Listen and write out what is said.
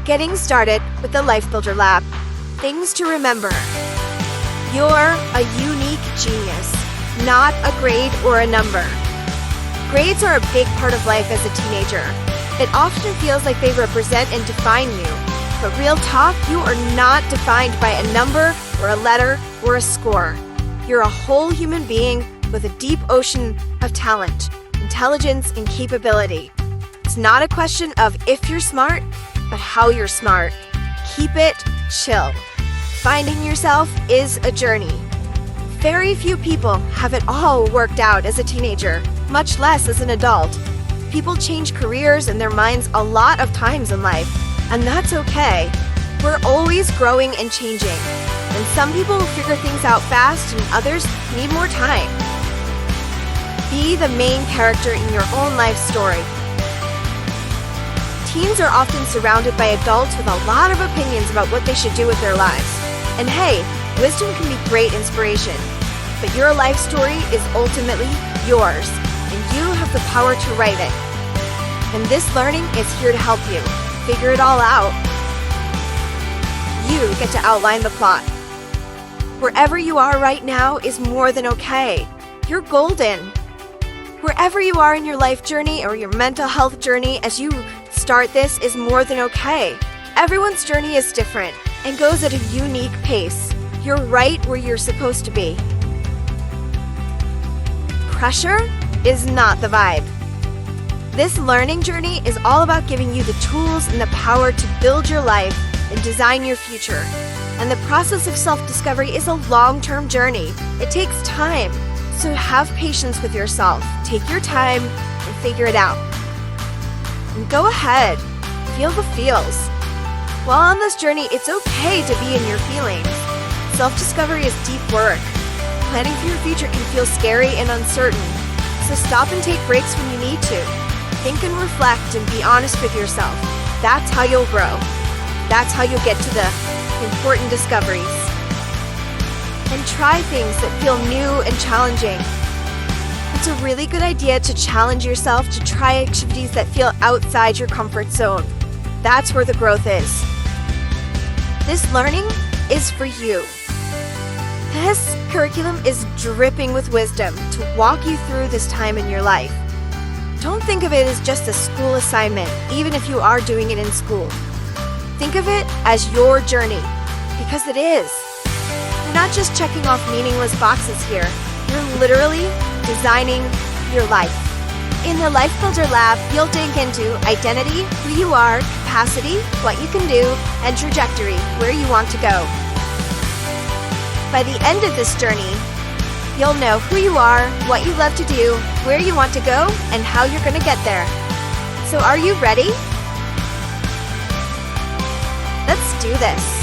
Getting started with the Life Builder Lab. Things to remember. You're a unique genius, not a grade or a number. Grades are a big part of life as a teenager. It often feels like they represent and define you. But real talk, you are not defined by a number or a letter or a score. You're a whole human being with a deep ocean of talent, intelligence, and capability. It's not a question of if you're smart, but how you're smart. Keep it chill. Finding yourself is a journey. Very few people have it all worked out as a teenager, much less as an adult. People change careers and their minds a lot of times in life, and that's okay. We're always growing and changing, and some people will figure things out fast and others need more time. Be the main character in your own life story. Teens are often surrounded by adults with a lot of opinions about what they should do with their lives. And hey, wisdom can be great inspiration, but your life story is ultimately yours, and you have the power to write it. And this learning is here to help you figure it all out. You get to outline the plot. Wherever you are right now is more than okay. You're golden. Wherever you are in your life journey or your mental health journey as you start this is more than okay. Everyone's journey is different and goes at a unique pace. You're right where you're supposed to be. Pressure is not the vibe. This learning journey is all about giving you the tools and the power to build your life and design your future. And the process of self-discovery is a long-term journey. It takes time. So have patience with yourself. Take your time and figure it out. And go ahead, feel the feels. While on this journey, it's okay to be in your feelings. Self-discovery is deep work. Planning for your future can feel scary and uncertain. So stop and take breaks when you need to. Think and reflect and be honest with yourself. That's how you'll grow. That's how you'll get to the important discoveries. And try things that feel new and challenging. It's a really good idea to challenge yourself to try activities that feel outside your comfort zone. That's where the growth is. This learning is for you. This curriculum is dripping with wisdom to walk you through this time in your life. Don't think of it as just a school assignment, even if you are doing it in school. Think of it as your journey, because it is. You're not just checking off meaningless boxes here. You're literally designing your life. In the Life Builder Lab, you'll dig into identity, who you are, capacity, what you can do, and trajectory, where you want to go. By the end of this journey, you'll know who you are, what you love to do, where you want to go, and how you're going to get there. So are you ready? Let's do this.